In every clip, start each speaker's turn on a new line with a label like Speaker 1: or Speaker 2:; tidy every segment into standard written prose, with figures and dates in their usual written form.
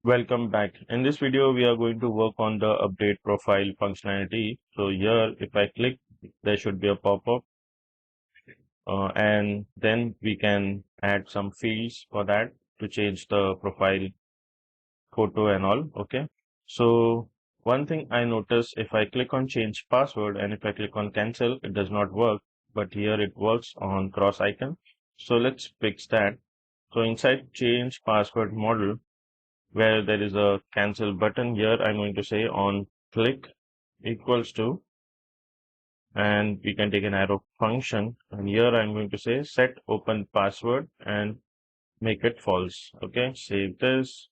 Speaker 1: Welcome back. In this video, we are going to work on the update profile functionality. So here, if I click, there should be a pop-up and then we can add some fields for that to change the profile photo and all. Okay. So one thing I notice, if I click on change password and if I click on cancel, it does not work, but here it works on cross icon. So let's fix that. So inside change password model, where there is a cancel button, here I'm going to say on click equals to, and we can take an arrow function, and here I'm going to say set open password and make it false. Okay, save this.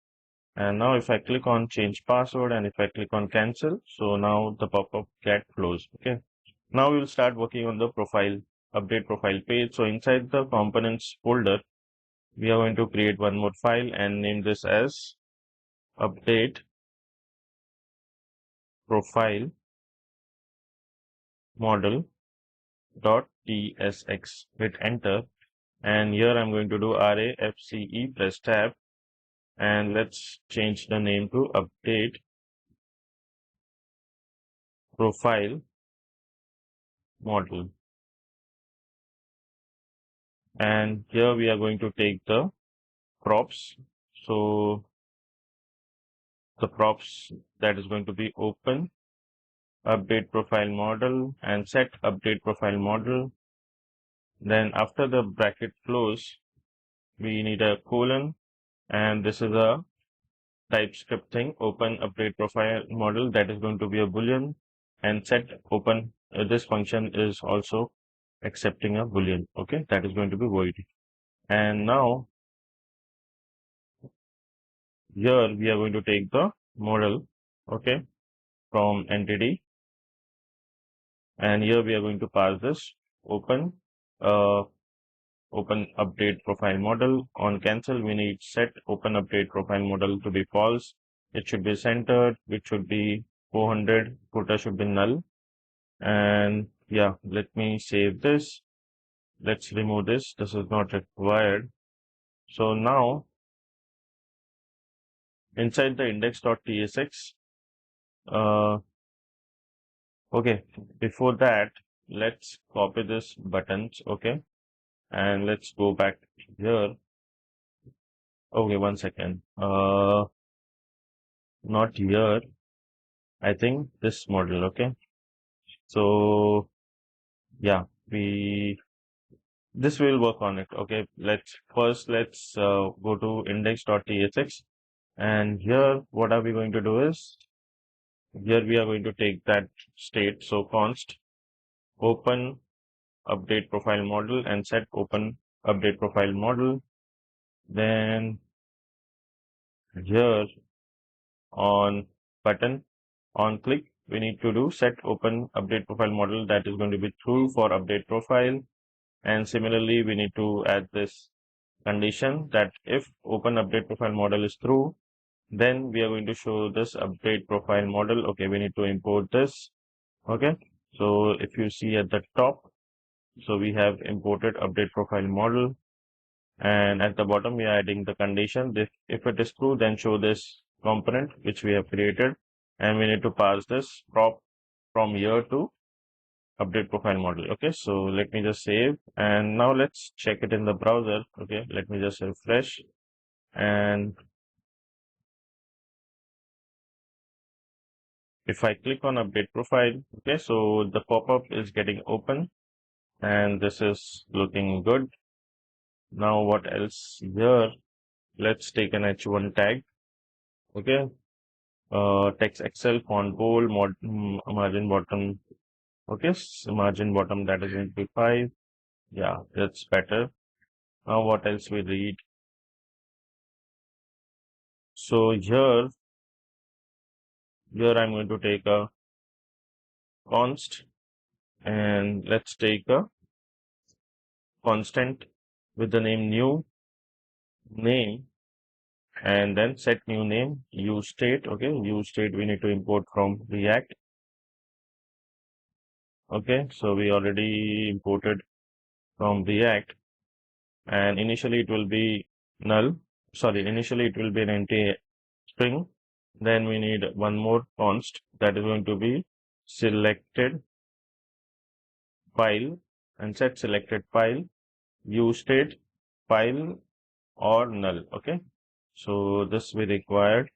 Speaker 1: And now if I click on change password and if I click on cancel, so now the pop-up get closed. Okay, now we'll start working on the update profile page. So inside the components folder, we are going to create one more file and name this as update profile model.tsx. Hit enter, and here I'm going to do RAFCE, press tab, and let's change the name to update profile model. And here we are going to take the props. So the props, that is going to be open update profile model and set update profile model. Then after the bracket close, we need a colon, and this is a TypeScript thing, open update profile model, that is going to be a boolean, and set open, this function is also accepting a boolean. Okay, that is going to be void. And now here we are going to take the model, okay, from entity, and here we are going to pass this open open update profile model. On cancel, we need set open update profile model to be false. It should be centered, which should be 400, footer should be null. And yeah, let me save this. Let's remove this. This is not required. So now inside the index.tsx, okay, before that, let's copy this buttons. Okay, and let's go back here. Okay, one second. Not here. I think this model. Okay, so yeah, this will work on it. Okay, let's go to index.tsx, and here what are we going to do is, here we are going to take that state. So const open update profile model and set open update profile model. Then here on button, on click, we need to do set open update profile model, that is going to be true for update profile. And similarly, we need to add this condition that if open update profile model is true, then we are going to show this update profile model. Okay, we need to import this. Okay, so if you see at the top, so we have imported update profile model, and at the bottom we are adding the condition. If it is true, then show this component which we have created, and we need to pass this prop from here to update profile model. Okay, so let me just save, and now let's check it in the browser. Okay, let me just refresh, and if I click on update profile, okay, so the pop-up is getting open and this is looking good. Now what else here? Let's take an h1 tag. Okay, text excel font bold, margin bottom. Okay, margin bottom, that is going to be 5. Yeah, that's better. Now what else we read? So here I'm going to take a const, and let's take a constant with the name new name, and then set new name, use state. Okay, use state we need to import from React. Okay, so we already imported from React, and initially it will be null. Sorry, initially it will be an empty string. Then we need one more const that is going to be selected file and set selected file, use state, file or null. Okay. So this we required.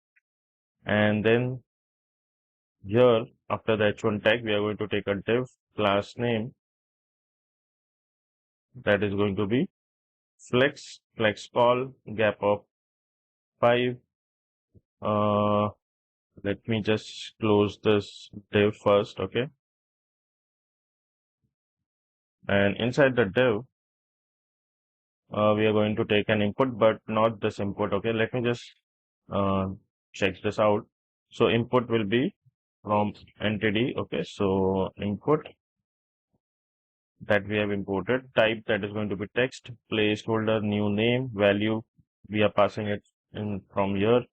Speaker 1: And then here after the h1 tag, we are going to take a div class name that is going to be flex call gap of 5. Uh, let me just close this div first. Okay. And inside the div, we are going to take an input, but not this input. Okay. Let me just uh, check this out. So input will be from entity. Okay. So input that we have imported, type that is going to be text, placeholder, new name, value, we are passing it in from here,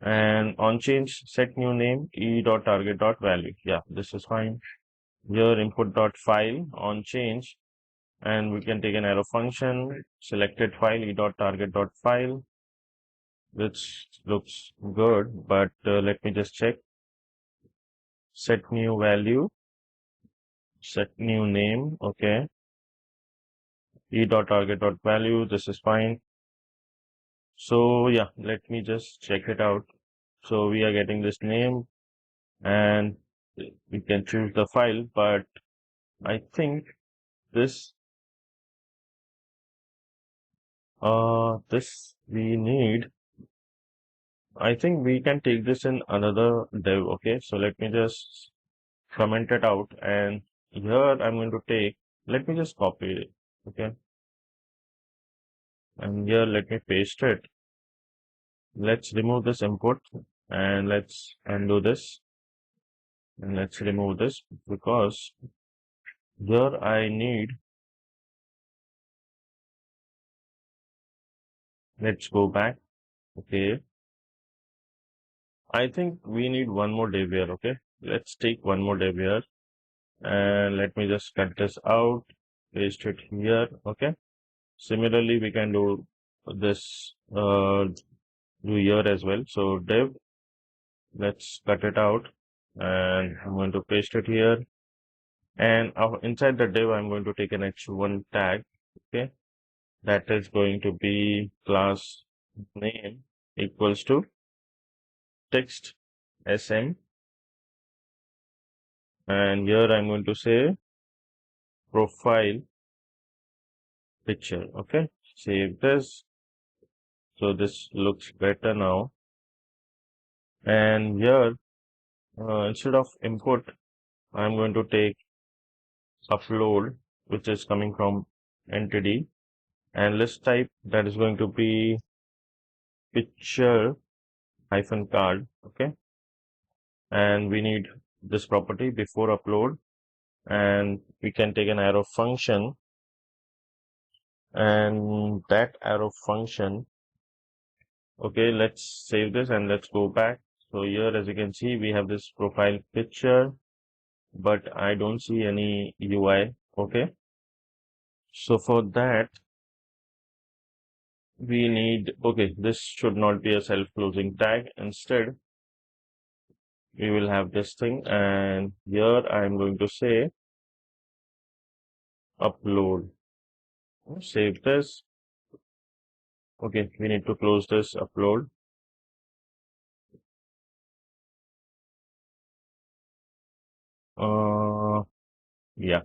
Speaker 1: and on change, set new name, e.target.value. Yeah, this is fine. Here input.file on change, and we can take an arrow function, selected file, e.target.file, which looks good, but let me just check. Set new value, set new name, okay, e.target.value, this is fine. So yeah, let me just check it out. So we are getting this name and we can choose the file, but I think this this we need. I think we can take this in another div. Okay, so let me just comment it out, and here I'm going to take, let me just copy it. Okay, and here let me paste it. Let's remove this input and let's undo this, and let's remove this because here I need, let's go back. Okay, I think we need one more div here. Okay, let's take one more div here, and let me just cut this out, paste it here. Okay, similarly we can do this do here as well. So div, let's cut it out, and I'm going to paste it here, and inside the div I'm going to take an h1 tag. Okay, that is going to be class name equals to text sm, and here I'm going to say profile picture. Okay, save this. So this looks better now. And here, instead of input, I'm going to take upload, which is coming from entity, and list type that is going to be picture hyphen card. Okay, and we need this property before upload, and we can take an arrow function, and that arrow function. Okay, let's save this and let's go back. So here, as you can see, we have this profile picture, but I don't see any UI. Okay, so for that we need, okay, this should not be a self-closing tag. Instead, we will have this thing, and here I'm going to say upload. Save this. Okay, we need to close this upload. Yeah.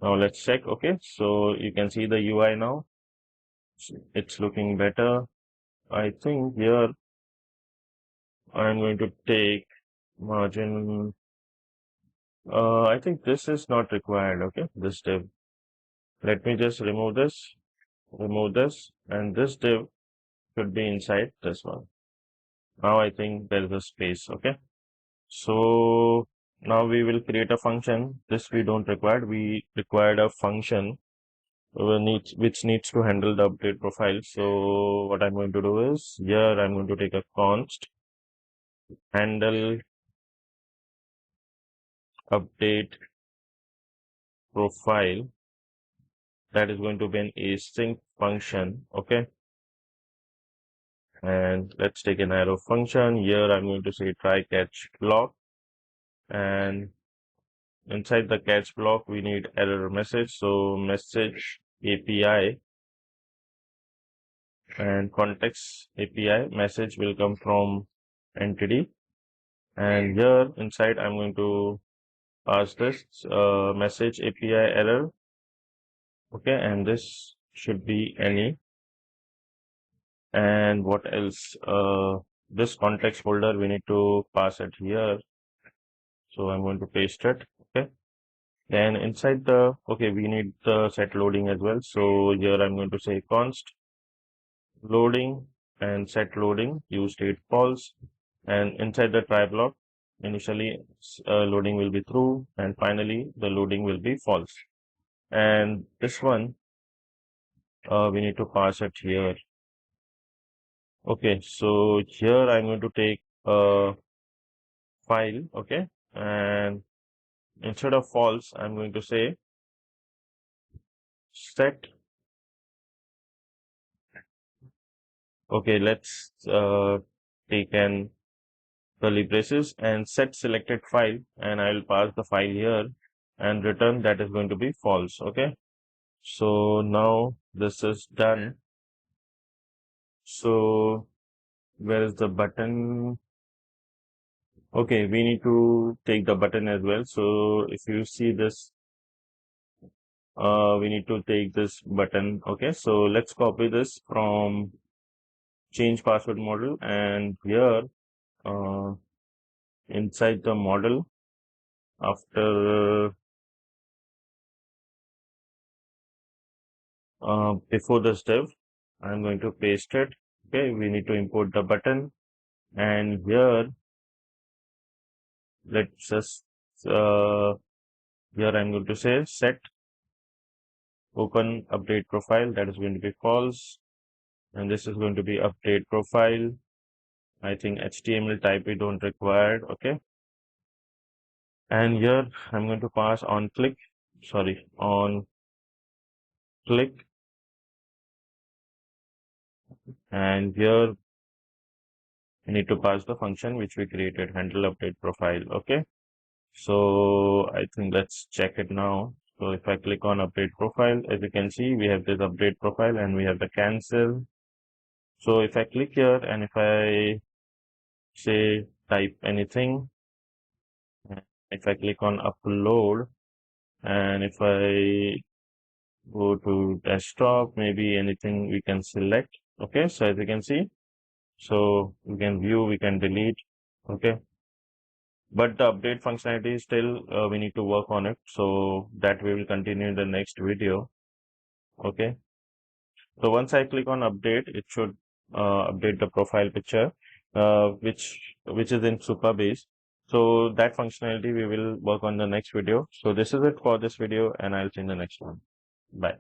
Speaker 1: Now let's check. Okay, so you can see the UI now. It's looking better. I think here I'm going to take margin. I think this is not required. Okay, this div. Let me just remove this, and this div should be inside this one. Now I think there is a space. Okay, so now we will create a function. This we don't require. We required a function which needs to handle the update profile. So what I'm going to do is here I'm going to take a const handle update profile, that is going to be an async function. Okay, And let's take an arrow function. Here I'm going to say try catch block, and inside the catch block we need error message. So message API and context API message will come from entity, and here inside I'm going to pass this message API error. Okay, and this should be any. And what else? This context folder we need to pass it here. So I'm going to paste it. Okay. Then inside the, okay, we need the set loading as well. So here I'm going to say const loading and set loading, use state false. And inside the try block, initially loading will be true, and finally the loading will be false. And this one, we need to pass it here. Okay, so here I'm going to take a file, okay, and instead of false, I'm going to say set. Okay, let's take an curly braces and set selected file, and I will pass the file here and return that is going to be false. Okay, so now this is done. So where is the button? Okay, we need to take the button as well. So if you see this, we need to take this button. Okay, so let's copy this from change password model, and here uh, inside the model, after before this div, I'm going to paste it. Okay, we need to import the button, and here let's just here I'm going to say set open update profile, that is going to be false, and this is going to be update profile. I think HTML type we don't require. Okay, and here I'm going to pass on click, sorry, on click, and here we need to pass the function which we created, handle update profile. Okay, so I think let's check it now. So if I click on update profile, as you can see, we have this update profile and we have the cancel. So if I click here and if I say type anything, if I click on upload, and if I go to desktop, maybe anything we can select. Okay, so as you can see, so we can view, we can delete. Okay, but the update functionality still we need to work on it, so that we will continue in the next video. Okay, so once I click on update, it should update the profile picture, which is in Supabase. So that functionality we will work on the next video. So this is it for this video, and I'll see you in the next one. Bye.